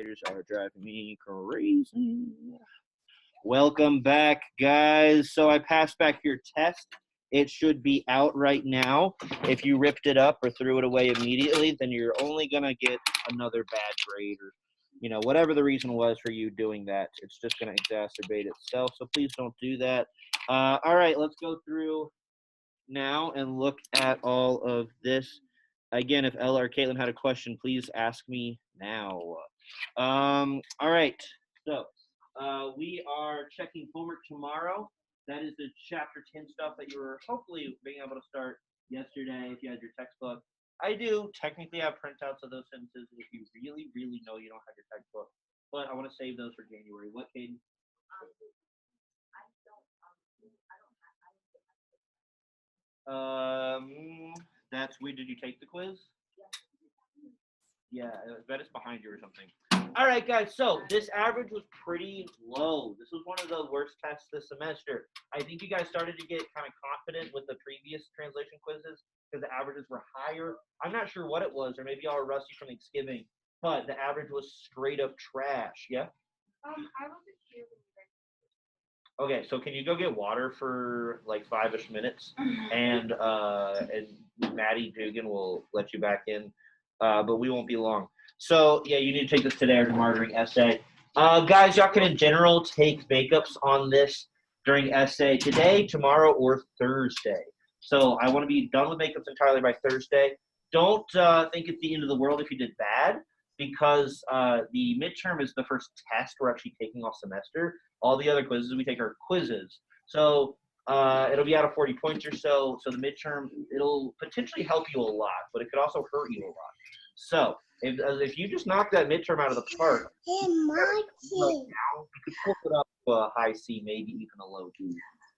Are driving me crazy. Welcome back, guys. So I passed back your test. It should be out right now. If you ripped it up or threw it away immediately, then you're only gonna get another bad grade, or whatever the reason was for you doing that. It's just gonna exacerbate itself. So please don't do that. All right, let's go through now and look at all of this. Again, if Ella or Caitlin had a question, please ask me now. All right. So we are checking homework tomorrow. That is the chapter 10 stuff that you were hopefully being able to start yesterday if you had your textbook. I do technically have printouts of those sentences if you really, really know you don't have your textbook. But I want to save those for January. What, Caden? That's weird. Did you take the quiz? Yeah, I bet it's behind you or something. All right, guys. So this average was pretty low. This was one of the worst tests this semester. I think you guys started to get kind of confident with the previous translation quizzes because the averages were higher. I'm not sure what it was, or maybe y'all are rusty from Thanksgiving, but the average was straight up trash. Yeah. I wasn't here. Okay, so can you go get water for like 5-ish minutes, and Maddie Dugan will let you back in, but we won't be long. So yeah, you need to take this today or tomorrow during essay. Guys, y'all can in general take makeups on this during essay today, tomorrow, or Thursday. So I want to be done with makeups entirely by Thursday. Don't think it's the end of the world if you did bad, because the midterm is the first test we're actually taking all semester. All the other quizzes we take are quizzes. So it'll be out of 40 points or so. So the midterm, it'll potentially help you a lot, but it could also hurt you a lot. So if you just knock that midterm out of the park, you could pull it up to a high C, maybe even a low D.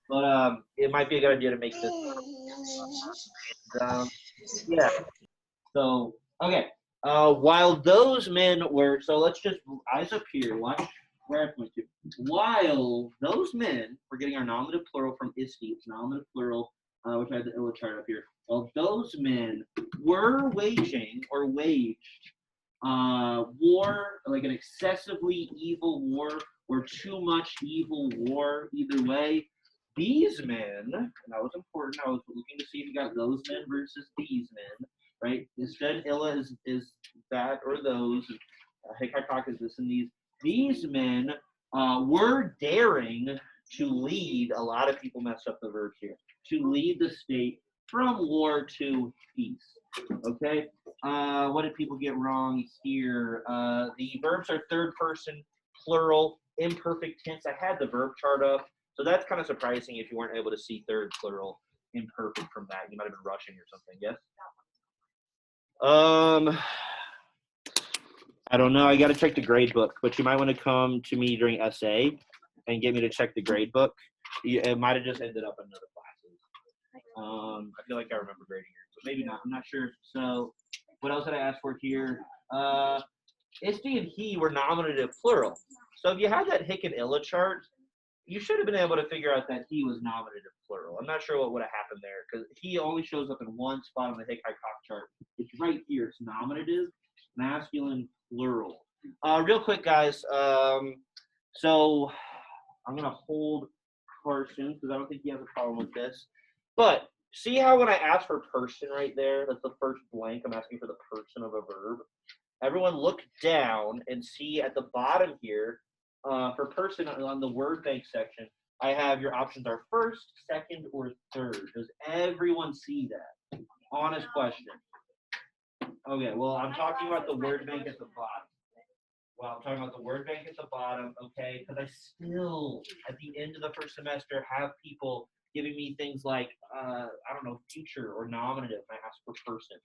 But it might be a good idea to make this. Yeah. So, okay. While those men were, so let's just eyes up here. Watch where I point to. While those men were getting our nominative plural from ISTE, it's nominative plural, which I had the ILA chart up here. Well, those men were waging or waged war, like an excessively evil war or too much evil war, either way. These men, and that was important, I was looking to see if you got those men versus these men, right? Instead, ILA is that or those. Hickok is this and these. These men were daring to lead, a lot of people messed up the verbs here, to lead the state from war to peace. Okay? What did people get wrong here? The verbs are third person, plural, imperfect tense. I had the verb chart up, so that's kind of surprising if you weren't able to see third plural imperfect from that. You might have been rushing or something, yes? I don't know. I got to check the grade book, but you might want to come to me during essay and get me to check the grade book. It might have just ended up in other classes. I feel like I remember grading here, but maybe not. I'm not sure. So what else did I ask for here? ISTE and he were nominative plural. So if you had that Hick and Illa chart, you should have been able to figure out that he was nominative plural. I'm not sure what would have happened there because he only shows up in one spot on the Hick Cock chart. It's right here. It's nominative, masculine, plural. Real quick, guys. So I'm gonna hold person because I don't think he has a problem with this. But see how when I ask for person right there, that's the first blank. I'm asking for the person of a verb. Everyone look down and see at the bottom here. For person on the word bank section, I have your options are first, second, or third. Does everyone see that? Honest question. Okay, well, I'm talking about the word bank at the bottom. Well, I'm talking about the word bank at the bottom, okay? Because I still, at the end of the first semester, have people giving me things like, I don't know, future or nominative. I ask for person.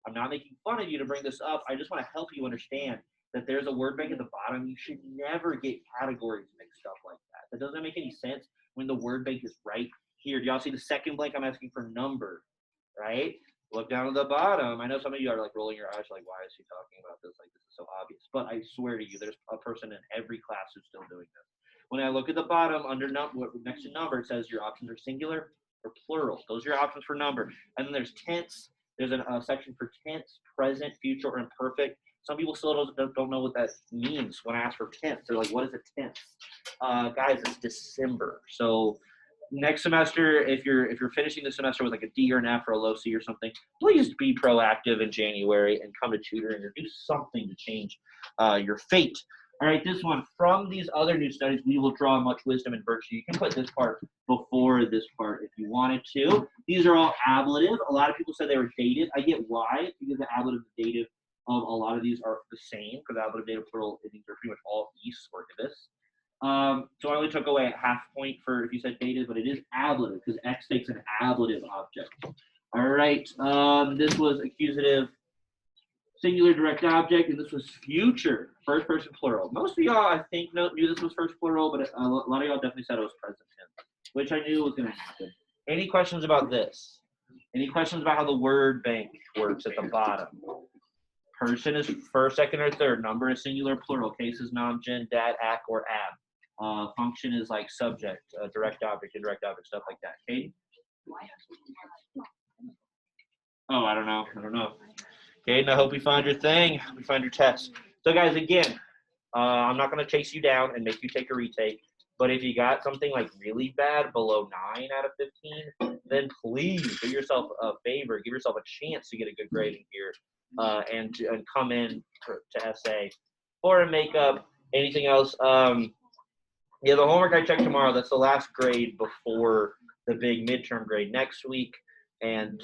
I'm not making fun of you to bring this up. I just want to help you understand that there's a word bank at the bottom. You should never get categories mixed up like that. That doesn't make any sense when the word bank is right here. Do y'all see the second blank? I'm asking for number, right? Look down at the bottom. I know some of you are like rolling your eyes like, why is he talking about this? Like, this is so obvious. But I swear to you, there's a person in every class who's still doing this. When I look at the bottom under number, next to number, it says your options are singular or plural. Those are your options for number. And then there's tense. There's a section for tense, present, future, or imperfect. Some people still don't know what that means when I ask for tense. They're like, what is a tense? Guys, it's December. So next semester, if you're finishing the semester with like a D or an F or a low C or something, please be proactive in January and come to tutoring or do something to change your fate. All right, this one, from these other new studies, we will draw much wisdom and virtue. You can put this part before this part if you wanted to. These are all ablative. A lot of people said they were dative. I get why, because the ablative and dative a lot of these are the same, because ablative, dative, plural, these are pretty much all east or this. So I only took away a half point for if you said dative, but it is ablative because X takes an ablative object. All right, this was accusative singular direct object, and this was future first person plural. Most of y'all, I think, knew this was first plural, but a lot of y'all definitely said it was present tense, which I knew was going to happen. Any questions about this? Any questions about how the word bank works at the bottom? Person is first, second, or third. Number is singular, plural. Case is noun, gen, dat, ac, or ab. Function is like subject, direct object, indirect object, stuff like that. Katie? Oh, I don't know. Kaden, I hope you find your thing. We find your test. So, guys, again, I'm not going to chase you down and make you take a retake. But if you got something like really bad, below 9 out of 15, then please do yourself a favor. Give yourself a chance to get a good grade in here and come in to essay or a makeup, anything else. Yeah, the homework I check tomorrow, that's the last grade before the big midterm grade next week. And,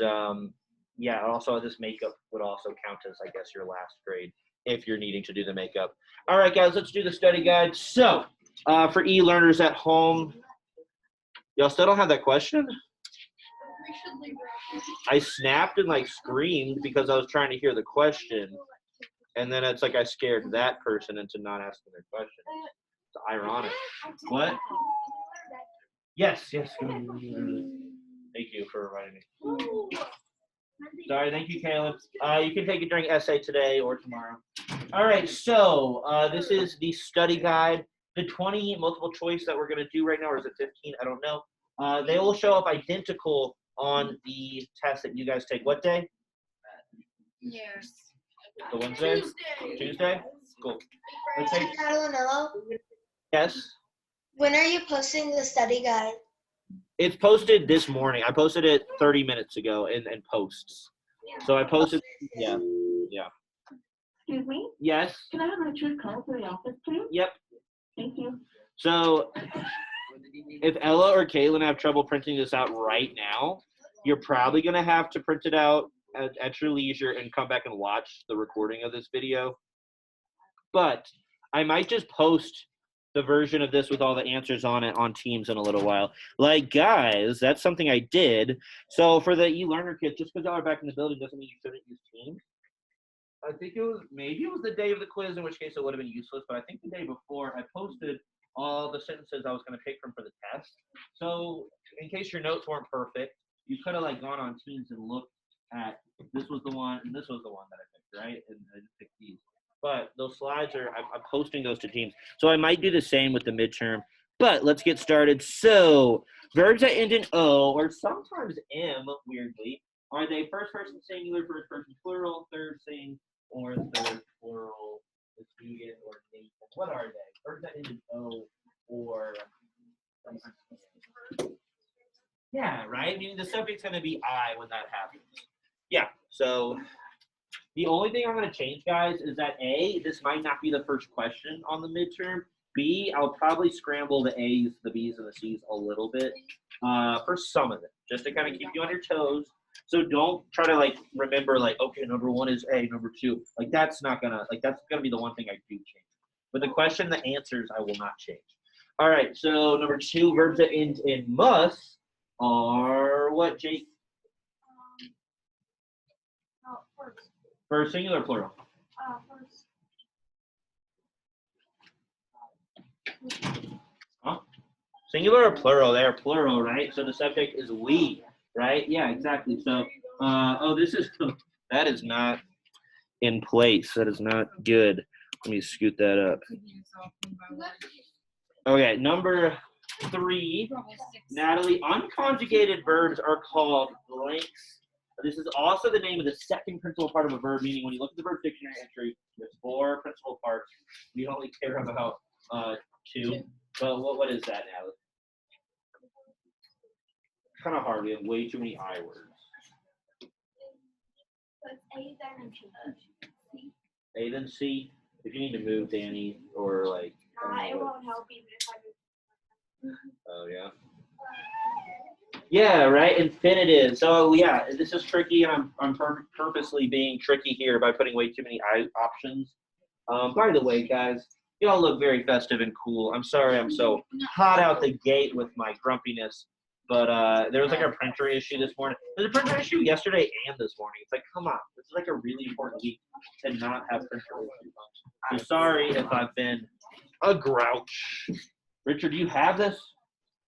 yeah, also this makeup would also count as, I guess, your last grade if you're needing to do the makeup. All right, guys, let's do the study guide. So, for e-learners at home, y'all still don't have that question? I snapped and, like, screamed because I was trying to hear the question, and then it's like I scared that person into not asking their question. It's ironic. What? Yes. Thank you for reminding me. Sorry, thank you, Caleb. You can take it during essay today or tomorrow. All right, so this is the study guide. The 20 multiple choice that we're going to do right now, or is it 15? I don't know. They will show up identical on the test that you guys take. What day? Yes. The Wednesday? Tuesday? Cool. Let's take, I don't know. yes? When are you posting the study guide? It's posted this morning. I posted it 30 minutes ago in posts. So I posted, yeah. Excuse me? Yes? Can I have my true card for the office, please? Yep. Thank you. So if Ella or Caitlin have trouble printing this out right now, you're probably going to have to print it out at your leisure and come back and watch the recording of this video. But I might just post the version of this with all the answers on it on Teams in a little while. Like, guys, that's something I did. So for the e-learner kits, just because y'all are back in the building doesn't mean you shouldn't use Teams. I think maybe it was the day of the quiz, in which case it would have been useless, but I think the day before I posted all the sentences I was going to pick from for the test. So in case your notes weren't perfect, you could have like gone on Teams and looked at this was the one and this was the one that I picked, right? And I just picked these. But those slides I'm posting those to Teams. So I might do the same with the midterm. But let's get started. So verbs that end in O or sometimes M, weirdly, are they first person singular, first person plural, third sing, or third plural, the student or Nathan? What are they? Verbs that end in O or yeah, right? Meaning the subject's going to be I when that happens. Yeah, so the only thing I'm going to change, guys, is that A, this might not be the first question on the midterm. B, I'll probably scramble the A's, the B's, and the C's a little bit for some of them, just to kind of keep you on your toes. So don't try to like remember like, okay, number 1 is A, number 2. Like that's not gonna that's gonna be the one thing I do change. But the question, the answers, I will not change. All right. So number 2, verbs that end in must are what, Jake? First. For singular, plural. First. Huh? Singular or plural? They are plural, right? So the subject is we, right? Yeah, exactly. So, that is not in place. That is not good. Let me scoot that up. Okay, number 3, Natalie, unconjugated verbs are called blanks This is also the name of the second principal part of a verb, meaning when you look at the verb dictionary entry, there's 4 principal parts. We only care about 2. But what is that now? Kind of hard. We have way too many I words. A then C. If you need to move, Danny, or like. It won't help even if I move. Oh yeah. Yeah, right. Infinitive. So yeah, this is tricky, and I'm purposely being tricky here by putting way too many I options. By the way, guys, you all look very festive and cool. I'm sorry I'm so hot out the gate with my grumpiness, but there was like a printer issue this morning. There's a printer issue yesterday and this morning. It's like, come on, this is like a really important week to not have printer issues. I'm sorry if I've been a grouch. Richard, do you have this?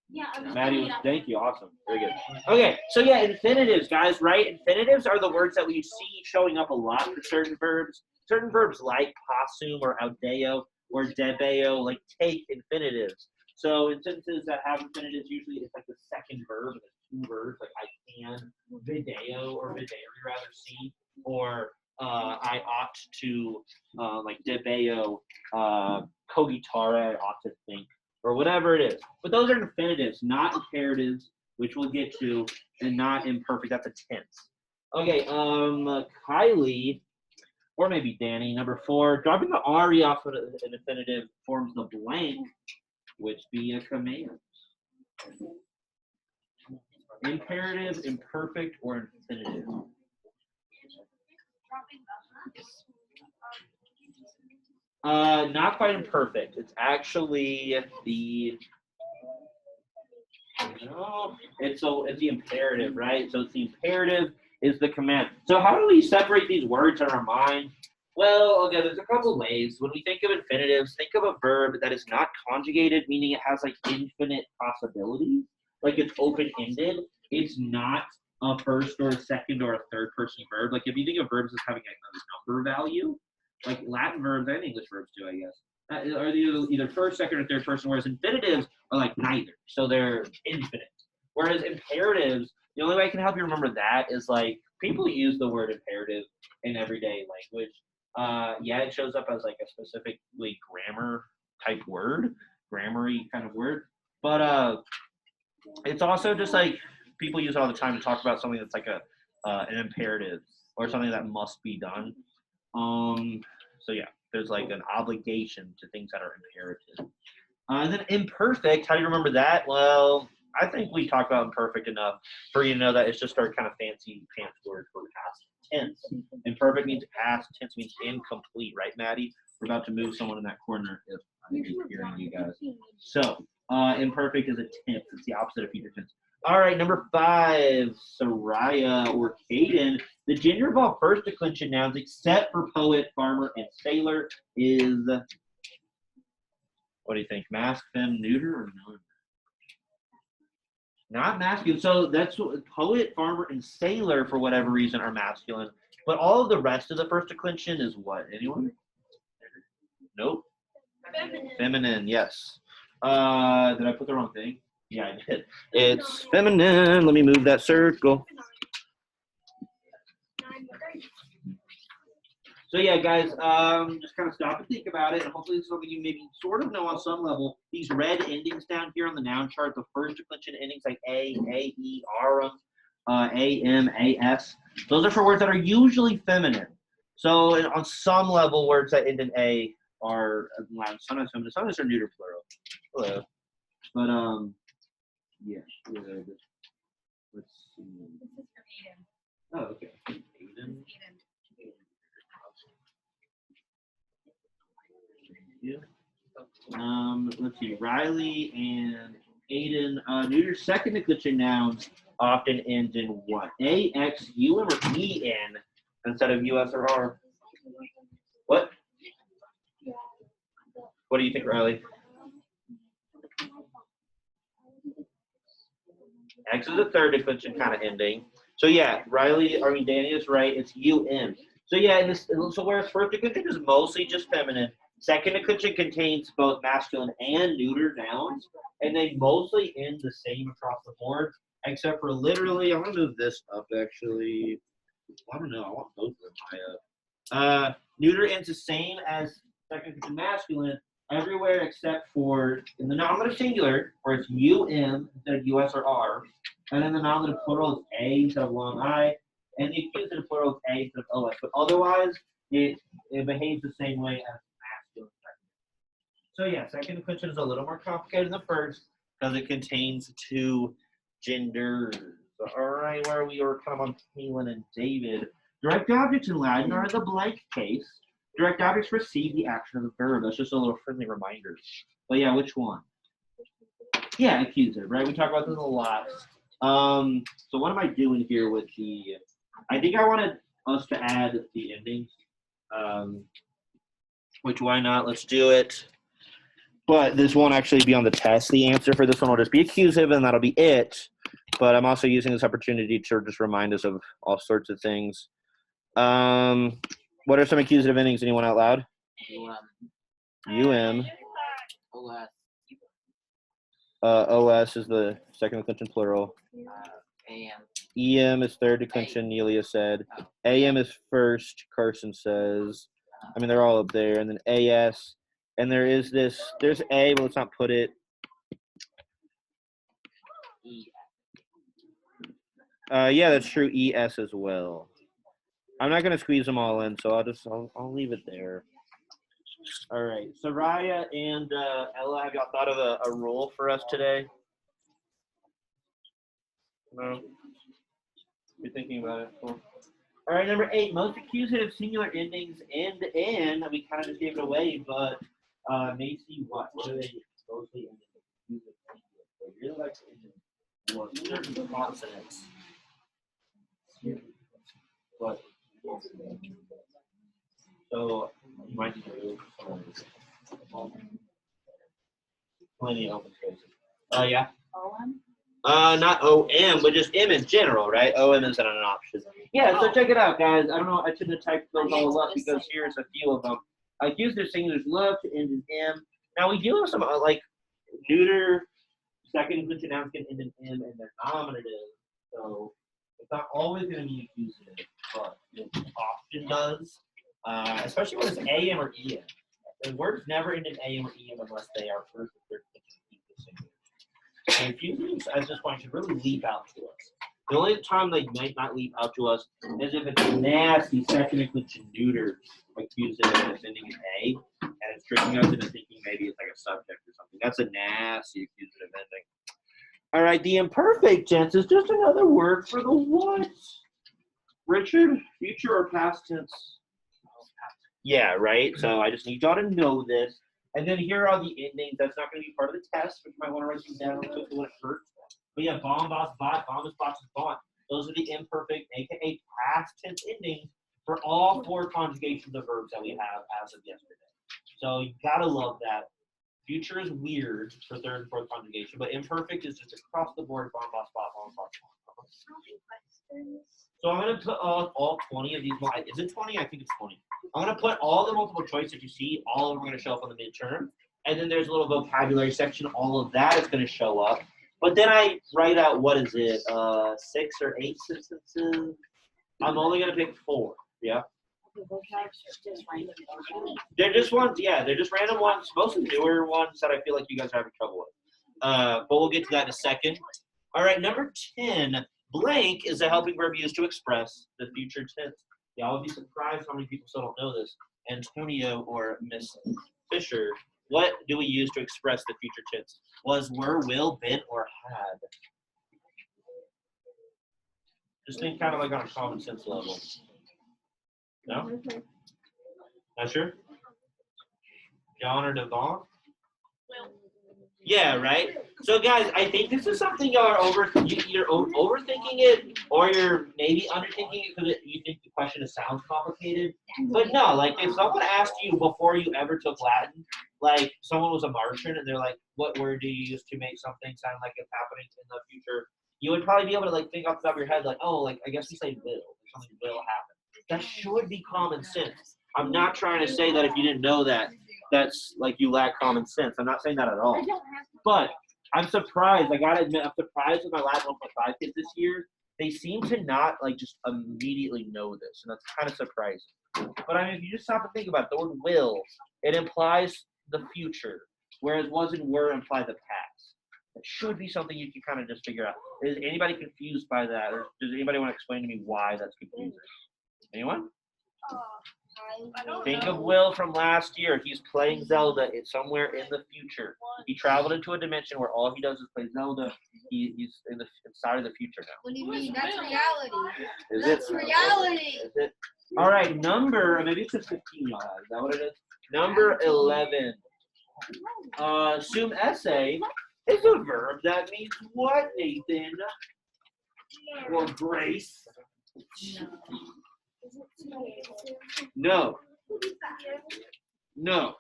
Yeah, Maddie, thank you. Awesome. Very good. Okay, so yeah, infinitives, guys, right? Infinitives are the words that we see showing up a lot for certain verbs. Certain verbs like possum or audeo or debeo, like take infinitives. So in sentences that have infinitives, usually it's like the second verb, and there's 2 verbs, like I can, video, or videre rather, see, or I ought to, like debeo, cogitare, I ought to think, or whatever it is. But those are infinitives, not imperatives, which we'll get to, and not imperfect. That's a tense. Okay, Kylie, or maybe Danny, number 4, dropping the RE off of an infinitive forms the blank, which be a command. Imperative, imperfect, or infinitive. Not quite imperfect. It's actually the it's the imperative, right? So it's the imperative is the command. So how do we separate these words in our mind? Well, okay, there's a couple ways. When we think of infinitives, think of a verb that is not conjugated, meaning it has like infinite possibilities, like it's open-ended. It's not a first or a second or a third person verb. Like if you think of verbs as having a number value, like Latin verbs and English verbs too, I guess, are either first, second, or third person, whereas infinitives are like neither. So they're infinite. Whereas imperatives, the only way I can help you remember that is like people use the word imperative in everyday language. Yeah, it shows up as like a specifically grammar type word, grammar-y kind of word. But it's also just like people use it all the time to talk about something that's like an imperative or something that must be done. So yeah, there's like an obligation to things that are imperative. And then imperfect, how do you remember that? Well, I think we talked about imperfect enough for you to know that it's just our kind of fancy pants word for past tense. Imperfect means past, tense means incomplete, right, Maddie? We're about to move someone in that corner if I'm hearing you guys. So imperfect is a tense. It's the opposite of future tense. All right, number 5, Soraya or Caden. The gender of all first declension nouns, except for poet, farmer, and sailor, is, what do you think, masc, fem, neuter, or non? Not masculine. So that's what poet, farmer, and sailor, for whatever reason, are masculine. But all of the rest of the first declension is what? Anyone? Nope. Feminine, yes. Did I put the wrong thing? Yeah, I did. It's feminine. Let me move that circle. So yeah, guys, just kind of stop and think about it, and hopefully this is something you maybe sort of know on some level. These red endings down here on the noun chart, the first declension endings like A, E, R, A, M, A, S, those are for words that are usually feminine. So on some level, words that end in A are sometimes feminine, sometimes they're neuter plural. Hello. But yeah, good. Let's see. This is from Aiden. Oh, okay. Aiden. Yeah. Let's see. Riley and Aiden. Neuter second declension nouns often end in what? A, X, U, M, or E, N instead of U, S, or R. What? What do you think, Riley? X is a third declension kind of ending. So yeah, Danny is right. It's UN. So yeah, so whereas first declension is mostly just feminine, second declension contains both masculine and neuter nouns, and they mostly end the same across the board. except for literally, I'm gonna move this up actually. I don't know. I want both of them high up. Neuter ends the same as second person masculine everywhere except for in the nominative singular, where it's um instead of us or r, and in the nominative plural it's a instead of long I, and the accusative plural is a instead of os. But otherwise, it behaves the same way as masculine. So yeah, second declension is a little more complicated than the first because it contains two genders. All right, where we were kind of on Kaylin and David. Direct objects in Latin are the blank case. Direct objects receive the action of the verb. That's just a little friendly reminder. But yeah, which one? Yeah, accusative, right? We talk about this a lot. So what am I doing here with the? I think I wanted us to add the endings. Which why not? Let's do it. But this won't actually be on the test. The answer for this one will just be accusative, and that'll be it. But I'm also using this opportunity to just remind us of all sorts of things. What are some accusative endings? Anyone out loud? OS. OS is the second declension plural. AM. EM is third declension, Nelia said. AM is first, Carson says. I mean, they're all up there. And then AS. And there is this, there's A, but let's not put it. Yeah, that's true. ES as well. I'm not going to squeeze them all in, so I'll leave it there. All right. Soraya and Ella, have y'all thought of a rule for us today? No? You're thinking about it? Cool. All right, number 8. Most accusative singular endings end in. We kind of just gave it away, but Macy, what do they mostly end in? They really like to end in one certain consonants. What? So you might need to move plenty of open spaces. Yeah. Not OM, but just M in general, right? OM isn't an option. Yeah, so check it out, guys. I don't know, I shouldn't have typed those all up because here's a few of them. Accusative singulars love to end in M. Now we do have some like neuter, second declension nouns can end in M and they're nominative. So it's not always going to be accusative, but it often does, especially when it's AM or EM. The words never end in AM or EM unless they are first or third declension singulars. And accusatives at this point should really leap out to us. The only time they might not leap out to us is if it's a nasty second declension neuter accusative that's ending in A, and it's tricking us into thinking maybe it's like a subject or something. That's a nasty accusative ending. All right, the imperfect tense is just another word for the what? Richard, future or past tense? Yeah, right. So I just need y'all to know this. And then here are the endings. That's not going to be part of the test, but you might want to write them down quickly when it hurts. But yeah, bomb, boss, bot, bomb is boss is bot. Those are the imperfect, aka past tense endings for all 4 conjugations of verbs that we have as of yesterday. So you gotta love that. Future is weird for third and fourth conjugation, but imperfect is just across the board, bomb, boss, bot, bomb, boss, bot. So I'm going to put all 20 of these. Is it 20? I think it's 20. I'm going to put all the multiple choice that you see. All of them are going to show up on the midterm. And then there's a little vocabulary section. All of that is going to show up. But then I write out, what is it, 6 or 8 sentences? I'm only going to pick 4. Yeah. They're just ones, yeah. They're just random ones, mostly newer ones that I feel like you guys are having trouble with. But we'll get to that in a second. All right, number 10. Blank is a helping verb used to express the future tense. Y'all would be surprised how many people still don't know this. Antonio or Miss Fisher, what do we use to express the future tense? Was, were, will, been, or had? Just think kind of like on a common sense level. No? Not sure? John or Devon? Yeah, right? So guys, I think this is something y'all are either overthinking it or you're maybe underthinking it because you think the question sounds complicated. But no, like if someone asked you before you ever took Latin, like someone was a Martian and they're like, what word do you use to make something sound like it's happening in the future? You would probably be able to like think off the top of your head like, oh, like I guess we say will. Something will happen. That should be common sense. I'm not trying to say that if you didn't know that, that's like you lack common sense. I'm not saying that at all. But I'm surprised. I gotta admit, I'm surprised with my last 1.5 kids this year. They seem to not like just immediately know this, and that's kind of surprising. But I mean, if you just stop and think about it, the word will, it implies the future, whereas was and were imply the past. It should be something you can kind of just figure out. Is anybody confused by that, or does anybody want to explain to me why that's confusing? Anyone? Think of Will from last year. He's playing Zelda. It's somewhere in the future. He traveled into a dimension where all he does is play Zelda. He's inside of the future now. What do you mean? That's reality. Is That's it? reality. Is it? All right, number, maybe it's just 15, y'all have. Is that what it is? Number 11. Assume essay is a verb that means what, Nathan? Or Grace? No. No.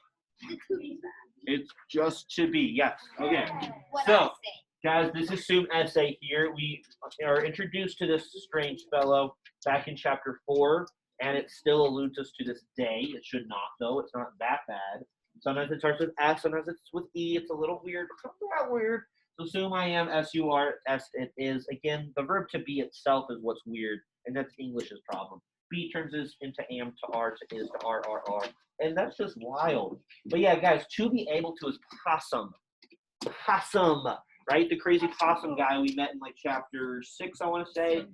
It's just to be. Yes. Okay. What So, I say. guys, this is assume essay here. We are introduced to this strange fellow back in chapter 4, and it still eludes us to this day. It should not, though. It's not that bad. Sometimes it starts with S, sometimes it's with E. It's a little weird, but it's not weird. So assume I am S-U-R-S. It is, again, the verb to be itself is what's weird, and that's English's problem. B turns this into am to R to is to R, R, R. And that's just wild. But yeah, guys, to be able to is possum. Possum, right? The crazy possum guy we met in like chapter 6, I want to say.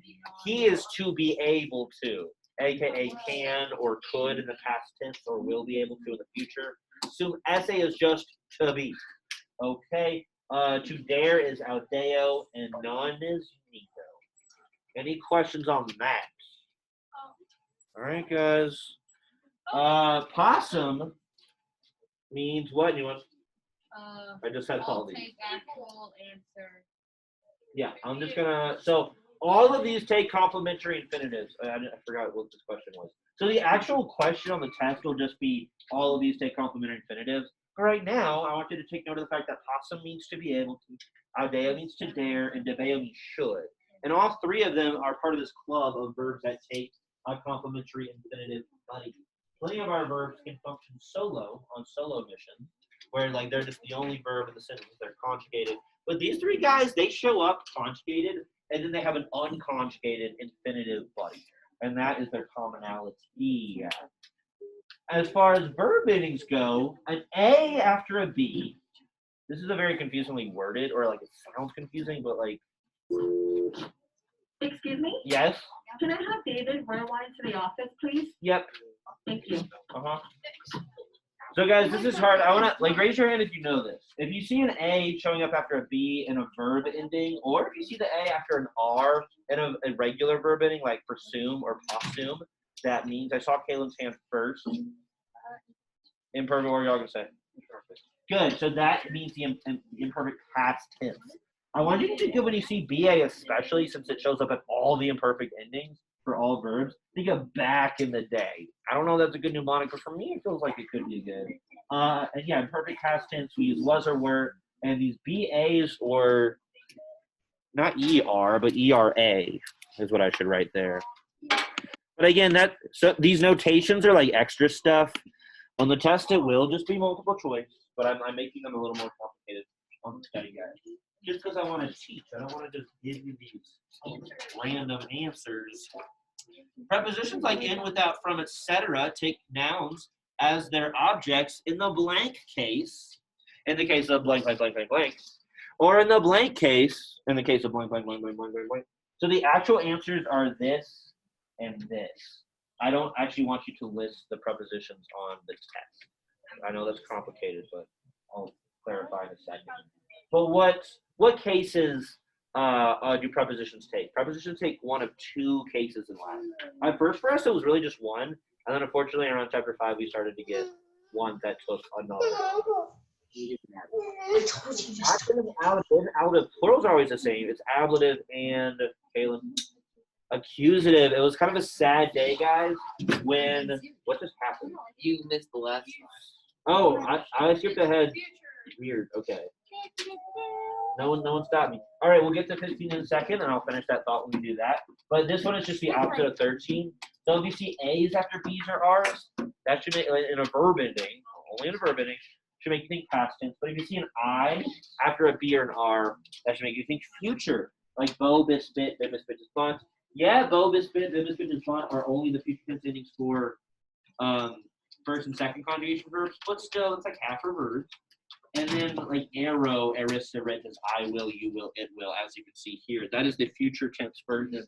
He is to be able to, aka can or could in the past tense or will be able to in the future. Assume essay is just to be. Okay. To dare is audeo and none is nico. Any questions on that? All right, guys. Possum means what, anyone? I just had all I'll these. take actual answer. Yeah, I'm just gonna. So all of these take complementary infinitives. I forgot what this question was. So the actual question on the test will just be all of these take complementary infinitives. But right now, I want you to take note of the fact that possum means to be able to, audeo means to dare, and debeo means should. And all three of them are part of this club of verbs that take a complementary infinitive buddy. Plenty of our verbs can function solo on solo missions, where like they're just the only verb in the sentence, they're conjugated. But these three guys, they show up conjugated, and then they have an unconjugated infinitive buddy, and that is their commonality. As far as verb endings go, an A after a B. This is a very confusingly worded, or like it sounds confusing, but like. Excuse me? Yes. Can I have David run a line to the office, please? Yep. Thank you. So guys, this is hard. I wanna like raise your hand if you know this. If you see an A showing up after a B in a verb ending, or if you see the A after an R in a regular verb ending like presume or possum, that means I saw Caitlin's hand first. Imperfect, what are y'all gonna say? Good. So that means the imperfect past tense. I want you to think of when you see BA, especially since it shows up at all the imperfect endings for all verbs. Think of back in the day. I don't know if that's a good mnemonic, but for me, it feels like it could be good. And yeah, imperfect past tense, we use was or were, and these BAs or not ER, but ERA is what I should write there. But again, so these notations are like extra stuff. On the test, it will just be multiple choice, but I'm making them a little more complicated on the study guide. Just because I want to teach. I don't want to just give you these random answers. Prepositions like in, without, from, etc. take nouns as their objects in the blank case, in the case of blank, blank, blank, blank, blank, or in the blank case, in the case of blank, blank, blank, blank, blank, blank, blank. So the actual answers are this and this. I don't actually want you to list the prepositions on the test. I know that's complicated, but I'll clarify in a second. But what cases do prepositions take? Prepositions take one of two cases in Latin. At first, for us, it was really just one, and then unfortunately, around chapter 5, we started to get one that took another. Active, ablative, plurals are always the same. It's ablative and Caleb. Accusative. It was kind of a sad day, guys. When what just happened? You missed the last Oh, I skipped ahead. Weird. Okay. No one stopped me. All right, we'll get to 15 in a second, and I'll finish that thought when we do that. But this one is just the opposite of 13. So if you see A's after B's or R's, that should make in a verb ending, only in a verb ending, should make you think past tense. But if you see an I after a B or an R, that should make you think future. Like Bo Bisbit, Bib Bisbit Desbont. Yeah, Bo Bisbit, Bib Bisbit Desbont are only the future tense endings for first and second conjugation verbs, but still, it's like half a verb. And then like arrow, arista, rentas, I will, you will, it will, as you can see here. That is the future tense version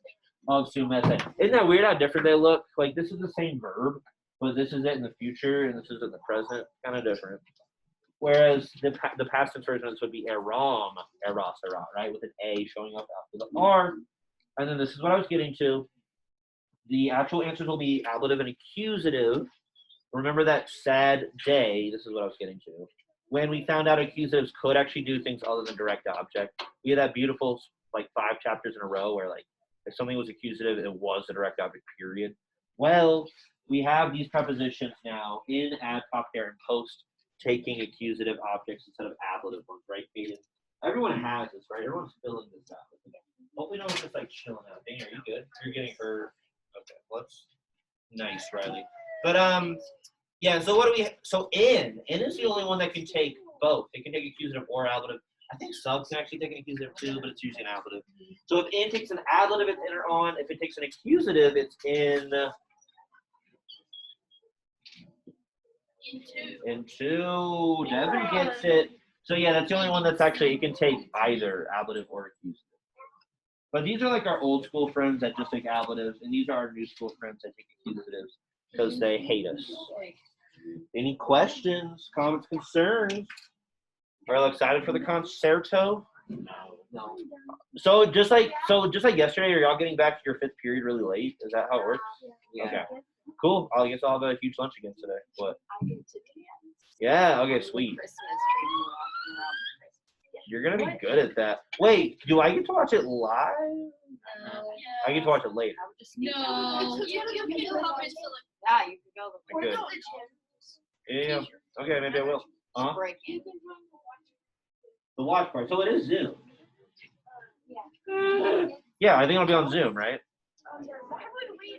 of sumete. Isn't that weird how different they look? Like this is the same verb, but this is it in the future and this is in the present. Kind of different. Whereas the past tense version of this would be eram, eros, era, right? With an A showing up after the R. And then this is what I was getting to. The actual answers will be ablative and accusative. Remember that sad day, this is what I was getting to. When we found out accusatives could actually do things other than direct object. We had that beautiful, like 5 chapters in a row where like, if something was accusative, it was a direct object, period. Well, we have these prepositions now in ad hoc there and post taking accusative objects instead of ablative ones, right, Kaden? Everyone has this, right? Everyone's filling this out. Hopefully no one's just like chilling out. Dang, are you good? You're getting hurt. Okay, let's. Nice, Riley. But yeah. So what do we? So in is the only one that can take both. It can take accusative or ablative. I think sub can actually take an accusative too, but it's usually an ablative. So if in takes an ablative, it's in or on. If it takes an accusative, it's in. Into. Devin gets it. So yeah, that's the only one that's actually, it can take either ablative or accusative. But these are like our old school friends that just take ablatives, and these are our new school friends that take accusatives because they hate us. Any questions, comments, concerns? Are you excited for the concerto? No. So just like yesterday, are y'all getting back to your 5th period really late? Is that how it works? Yeah. Okay. Cool. I guess I'll have a huge lunch again today. What? Yeah. Okay. Sweet. You're gonna be good at that. Wait, do I get to watch it live? I get to watch it later. No. You can help us to Yeah, you can go Good. Yeah. Okay, maybe I will. the break in. The watch party. So it is Zoom. Yeah, I think it'll be on Zoom, right?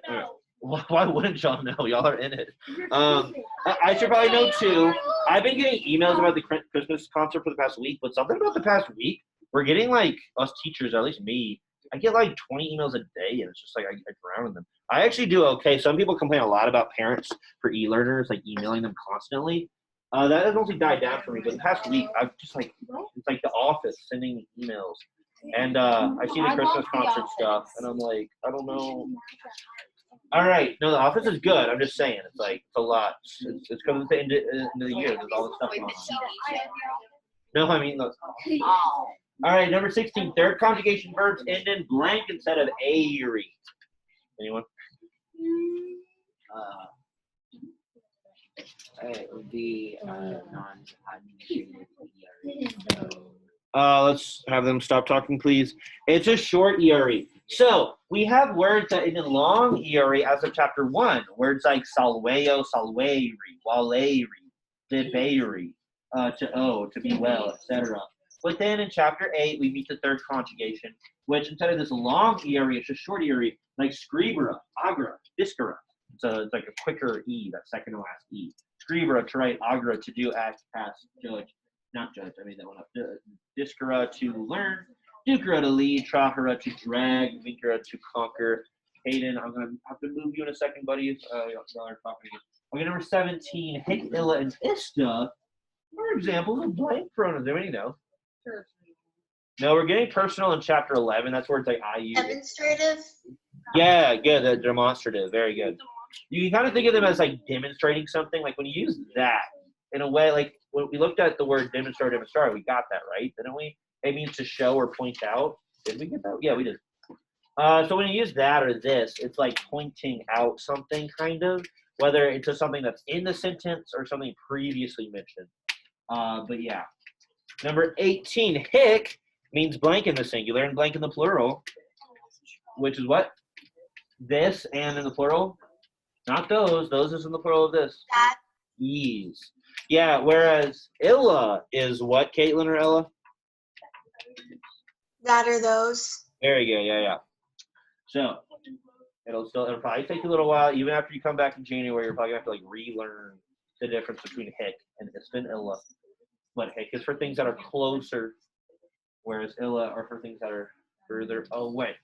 Okay. Why wouldn't y'all know? Y'all are in it. I should probably know too. I've been getting emails about the Christmas concert for the past week, but something about the past week, we're getting like us teachers, or at least me, I get like 20 emails a day, and it's just like I drown in them. I actually do okay. Some people complain a lot about parents for e-learners, like emailing them constantly. That has mostly died down for me, but the past week, I've just like, it's like the office sending emails. And I see the Christmas concert stuff, and I'm like, I don't know. All right, no, the office is good. I'm just saying, it's like it's a lot. It's because it's the end of the year. There's all this stuff going on. No, I mean, look. Oh. All right, number 16. Third conjugation verbs end in blank instead of airy. Anyone? It would be non-conjugated. Let's have them stop talking, please. It's a short ERE. So we have words that end in long ERE as of chapter 1. Words like salveo, salveri, waleri, deberi, to be well, etc. But then in chapter 8, we meet the third conjugation, which instead of this long ERE, it's a short ERE, like scribera, agra, discara. It's like a quicker E, that second to last E. Scribera, to write, agra, to do, act, pass, judge. Not judge, I made that one up. Discara, to learn. Dukara, to lead. Trahara, to drag. Vinkara, to conquer. Hayden, I'm going to have to move you in a second, buddy. Y'all are talking again. Okay, number 17. Hic, illa, and ista are examples of blank pronouns. Anybody know? No, we're getting personal in chapter 11. That's where it's like I use it. Demonstrative. Yeah, good. The demonstrative. Very good. You can kind of think of them as like demonstrating something. Like when you use that in a way, like when we looked at the word demonstrate, we got that, right? Didn't we? It means to show or point out. Did we get that? Yeah, we did. So when you use that or this, it's like pointing out something kind of, whether it's just something that's in the sentence or something previously mentioned. But yeah. Number 18, hic means blank in the singular and blank in the plural, which is what? This and in the plural? Not those. Those is in the plural of this. That. These. Yeah, whereas illa is what, Caitlin or Ella? That or those. Very good. Yeah. So it'll probably take you a little while. Even after you come back in January, you're probably gonna have to like relearn the difference between hic and isp and illa. But hic is for things that are closer, whereas illa are for things that are further away.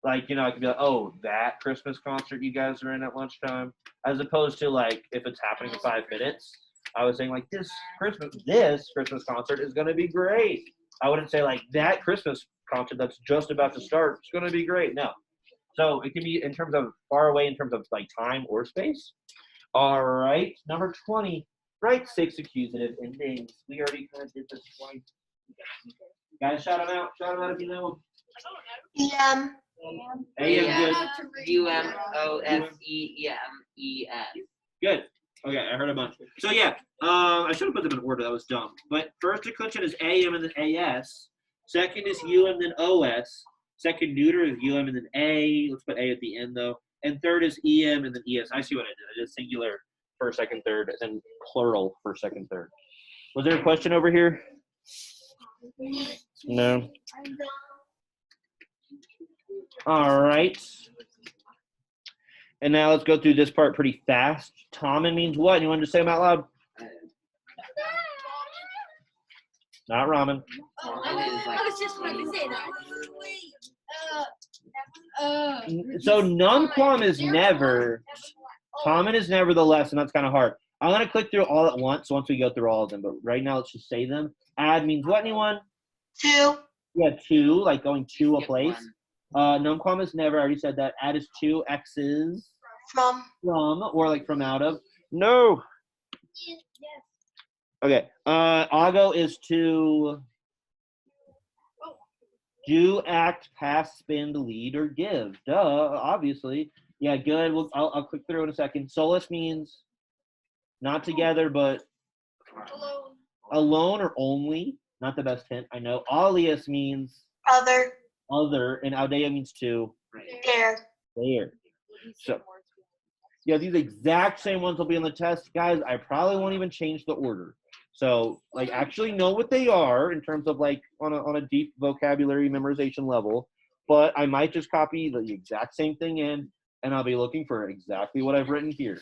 Like, I could be like, oh, that Christmas concert you guys are in at lunchtime, as opposed to like if it's happening in 5 minutes. I was saying like this Christmas concert is gonna be great. I wouldn't say like that Christmas concert that's just about to start is gonna be great. No. So it can be in terms of far away in terms of like time or space. All right, number 20. Write 6 accusative endings. We already kind of did this twice. Guys, shout them out. Shout them out if you know them. AM, good. UMOSEEMES. Good. Okay, I heard a bunch. So yeah, I should have put them in order. That was dumb. But first declension is AM and then AS. Second is UM then OS. Second neuter is UM and then A. Let's put A at the end though. And third is EM and then ES. I see what I did. I did singular first, second, third, and then plural first, second, third. Was there a question over here? No. All right. And now let's go through this part pretty fast. Tommen means what? You want to say them out loud? Not ramen. I was just about to say that. So numquam is never. Tommen is nevertheless, and that's kind of hard. I'm going to click through all at once once we go through all of them. But right now, let's just say them. Add means what, anyone? 2. Yeah, to, like going to a place. Numquam is never. I already said that. Add is to. X is From. or like from out of. No. Okay. Ago is to do, act, pass, spend, lead, or give. Duh, obviously. Yeah, good. I'll click through in a second. Solus means not together, but alone or only. Not the best hint, I know. Alias means Other. other, and Aldea means to. There. There. So, yeah, these exact same ones will be on the test. Guys, I probably won't even change the order. So, like, actually know what they are in terms of, like, on a deep vocabulary memorization level. But I might just copy the exact same thing in, and I'll be looking for exactly what I've written here.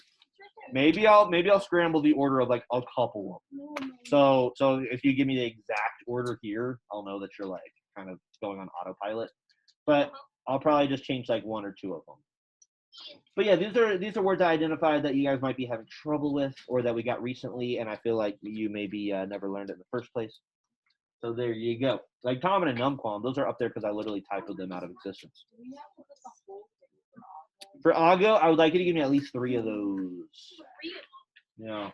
Maybe I'll scramble the order of, like, a couple of them. So if you give me the exact order here, I'll know that you're, like, kind of going on autopilot. But I'll probably just change, like, 1 or 2 of them. But yeah, these are words I identified that you guys might be having trouble with, or that we got recently, and I feel like you maybe never learned it in the first place. So there you go. Like Tommen and Numquam, those are up there because I literally typed them out of existence. For Ago, I would like you to give me at least 3 of those. Yeah.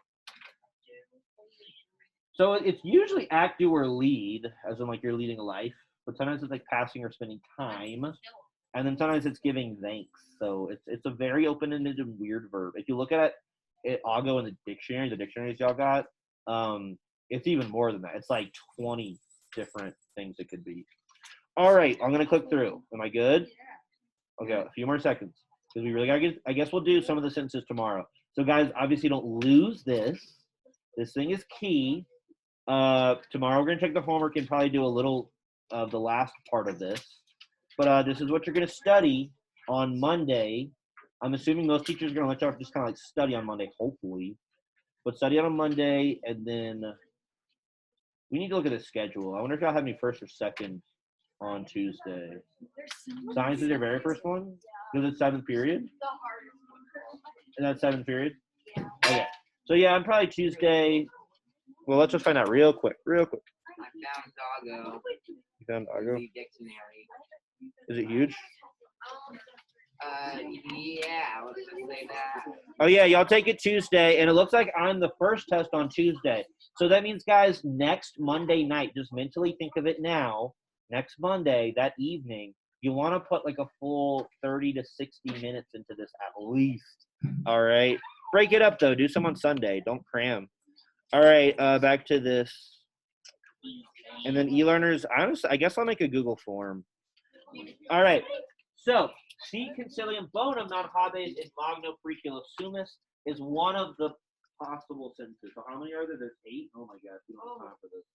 So it's usually act, do, or lead, as in like you're leading a life. But sometimes it's like passing or spending time. And then sometimes it's giving thanks. So it's a very open-ended and weird verb. If you look at it, Ago in the dictionaries y'all got, it's even more than that. It's like 20 different things it could be. All right, I'm going to click through. Am I good? Okay, a few more seconds. Because we really got to get, I guess we'll do some of the sentences tomorrow. So guys, obviously don't lose this. This thing is key. Tomorrow we're going to check the homework and probably do a little of the last part of this. But this is what you're going to study on Monday. I'm assuming most teachers are going to let y'all just kind of like study on Monday, hopefully. But study on Monday, and then we need to look at the schedule. I wonder if y'all have me first or second on Tuesday. Science is your very first one? Because it's 7th period? And that's 7th period? Okay. So yeah, I'm probably Tuesday. Well, let's just find out real quick. I found Doggo. You found Ago? The dictionary. Is it huge? Yeah, let's just say that. Oh yeah, y'all take it Tuesday, and it looks like I'm the first test on Tuesday. So that means, guys, next Monday night, just mentally think of it now. Next Monday, that evening, you want to put like a full 30 to 60 minutes into this at least. All right. Break it up though. Do some on Sunday. Don't cram. All right. Back to this. And then e-learners. I guess I'll make a Google form. All right. So, si concilium bonum non habes in magno periculo sumus is one of the possible sentences. So how many are there? There's 8? Oh my gosh, we don't have time for this.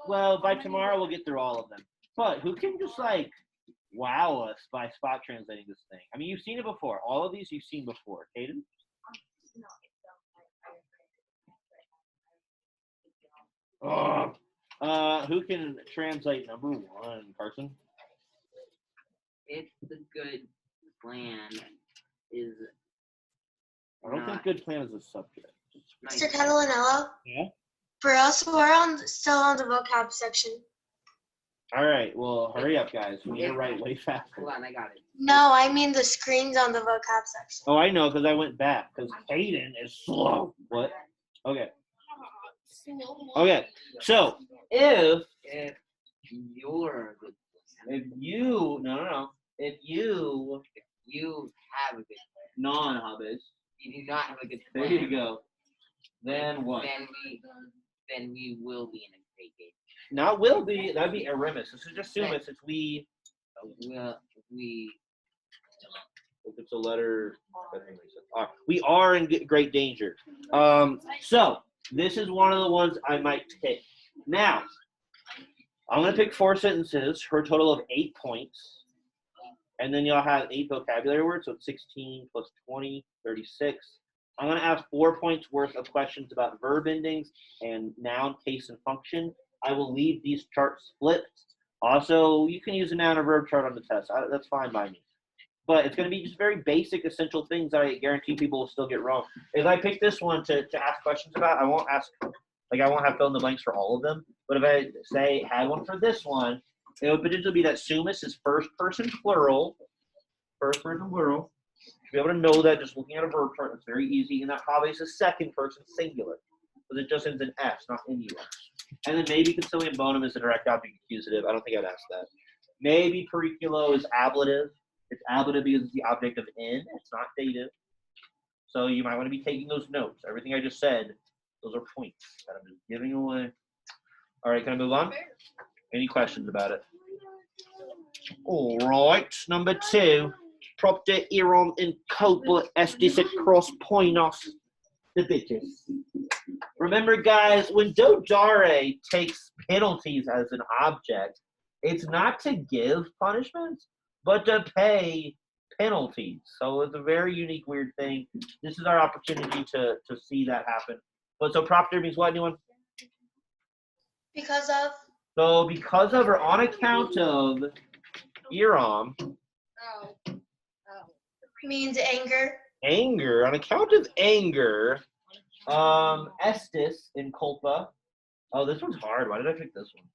Well, by tomorrow we'll get through all of them. But who can just like wow us by spot translating this thing? I mean, you've seen it before. All of these you've seen before. Caden? Who can translate number 1, Carson? If the good plan is I don't think good plan is a subject. nice. Mr. Catalanello? Yeah? For us, we're still on the vocab section. All right. Well, hurry up, guys. We need to write way faster. Hold on, I got it. No, I mean the screen's on the vocab section. Oh, I know, because I went back. Because Hayden is slow. What? Okay. Okay. So, if If you're a good if you if you you have a good non-hobbies, you do not have a good there plan, you go. Then what? then we will be in a great game. Not will be. That'd be erimis. This is just sumus. It's we. We If it's a letter, we are in great danger. So this is one of the ones I might pick. Now, I'm gonna pick 4 sentences for a total of 8 points, and then you'll have 8 vocabulary words. So it's 16 plus 20, 36. I'm gonna ask 4 points worth of questions about verb endings and noun, case, and function. I will leave these charts flipped. Also, you can use a noun or verb chart on the test. That's fine by me. But it's going to be just very basic, essential things that I guarantee people will still get wrong. If I pick this one to ask questions about, I won't have fill in the blanks for all of them. But if I say had one for this one, it would potentially be that sumus is first person plural. First person plural. You should be able to know that just looking at a verb chart. It's very easy. And that habes is second person singular. Because it just ends in S, not in US. And then maybe concilium bonum is a direct object accusative. I don't think I'd ask that. Maybe periculo is ablative. It's ablative because it's the object of in. It's not dative. So you might want to be taking those notes. Everything I just said, those are points that I'm just giving away. All right, can I move on? Any questions about it? All right, number 2. Propter eram in copula estis et cross poinos the bitches. Remember, guys, when Dodare takes penalties as an object, it's not to give punishments, but to pay penalties. So it's a very unique, weird thing. This is our opportunity to see that happen. But so propter means what, anyone? Because of? So because of or on account of eram, Means anger. anger, on account of anger, estis in culpa. Oh, this one's hard. Why did I pick this one?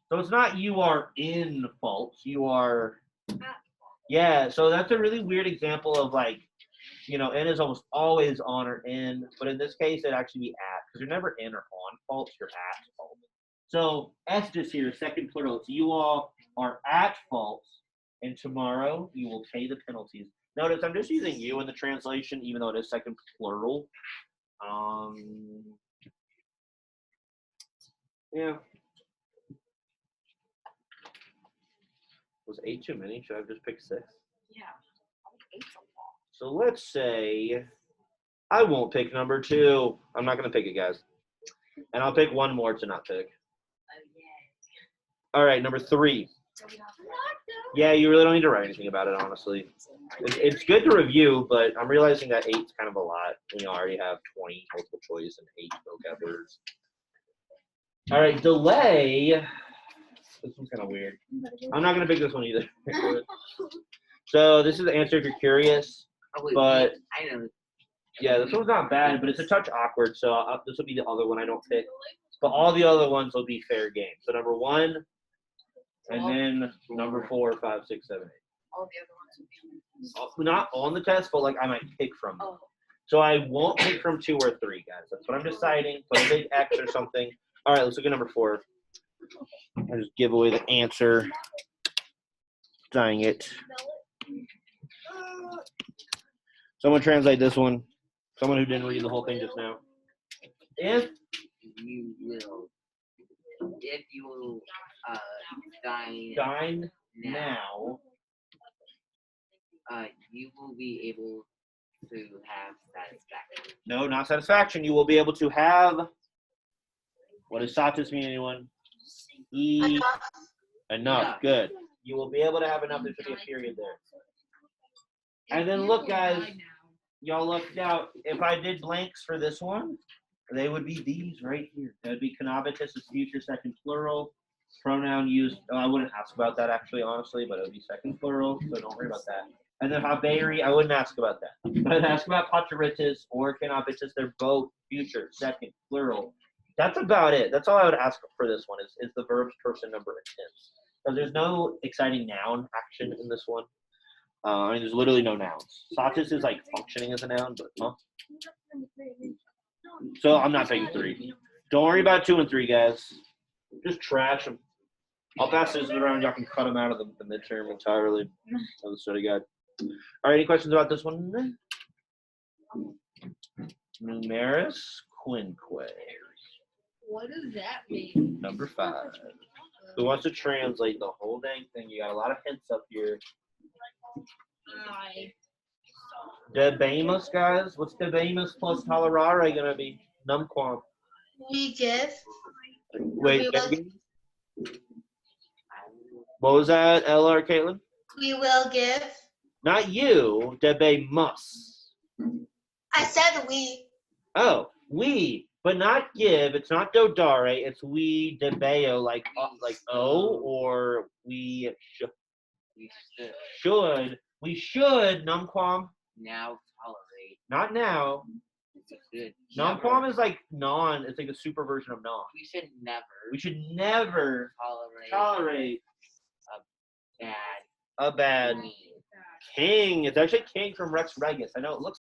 So it's not you are in fault. You are, yeah. So that's a really weird example of like, in is almost always on or in, but in this case it'd actually be at, because you're never in or on fault. You're at fault. So estis here, second plural. So you all are at fault, and tomorrow you will pay the penalties. Notice I'm just using you in the translation, even though it is second plural. Yeah. Was 8 too many? Should I have just picked 6? Yeah. So let's say I won't pick number 2. I'm not going to pick it, guys. And I'll pick one more to not pick. All right, number 3. Yeah, you really don't need to write anything about it, honestly. It's good to review, but I'm realizing that 8's kind of a lot. You already have 20 multiple choice and 8 vocab words. All right, delay. This one's kind of weird. I'm not going to pick this one either. So this is the answer if you're curious. Oh, wait, But I know. yeah, this one's not bad, but it's a touch awkward. So this will be the other one I don't pick. But all the other ones will be fair game. So number 1, and then number 4, 5, 6, 7, 8. All the other ones would be Not on the test, but like I might pick from them. So I won't pick from 2 or 3, guys. That's what I'm deciding. Put a big X or something. All right, let's look at number 4. I'll just give away the answer. Dang it. Someone translate this one. Someone who didn't read the whole thing just now. If You will dine now, you will be able to have satisfaction. no, not satisfaction. You will be able to have. What does satis mean, anyone? Enough. Good. You will be able to have enough. There should be a period there. And then look, guys. Y'all look now. If I did blanks for this one, they would be these right here. That would be conabitus is future second plural. Pronoun used, I wouldn't ask about that actually, honestly, but it would be second plural, so don't worry about that. And then haberi, I wouldn't ask about that. But I'd ask about pateritus or conabitus. They're both future second plural. That's about it. That's all I would ask for this one is the verbs, person, number, and tense. Because there's no exciting noun action in this one. I mean, there's literally no nouns. Satis is like functioning as a noun, but no. So I'm not taking 3. Don't worry about 2 and 3, guys. Just trash them. I'll pass this around. Y'all can cut them out of the midterm entirely of the study guide. All right, any questions about this one? Numerus quinque. What does that mean? Number 5. Who wants to translate the whole dang thing? You got a lot of hints up here. Debemus, guys. What's debemus plus tolerare gonna be? Numquam. We give. Wait, We will, what was that, Ella or Caitlin? we will give. Not you. Debemus. I said we. Oh, we, but not give. It's not dodare. It's we debeo, like o, or we should. We should Should. We should. Numquam. now tolerate. Not now. It's a good. Numquam is like non. It's like a super version of non. We should never We should never tolerate bad a bad mean. king. It's actually king from Rex Regis. I know it looks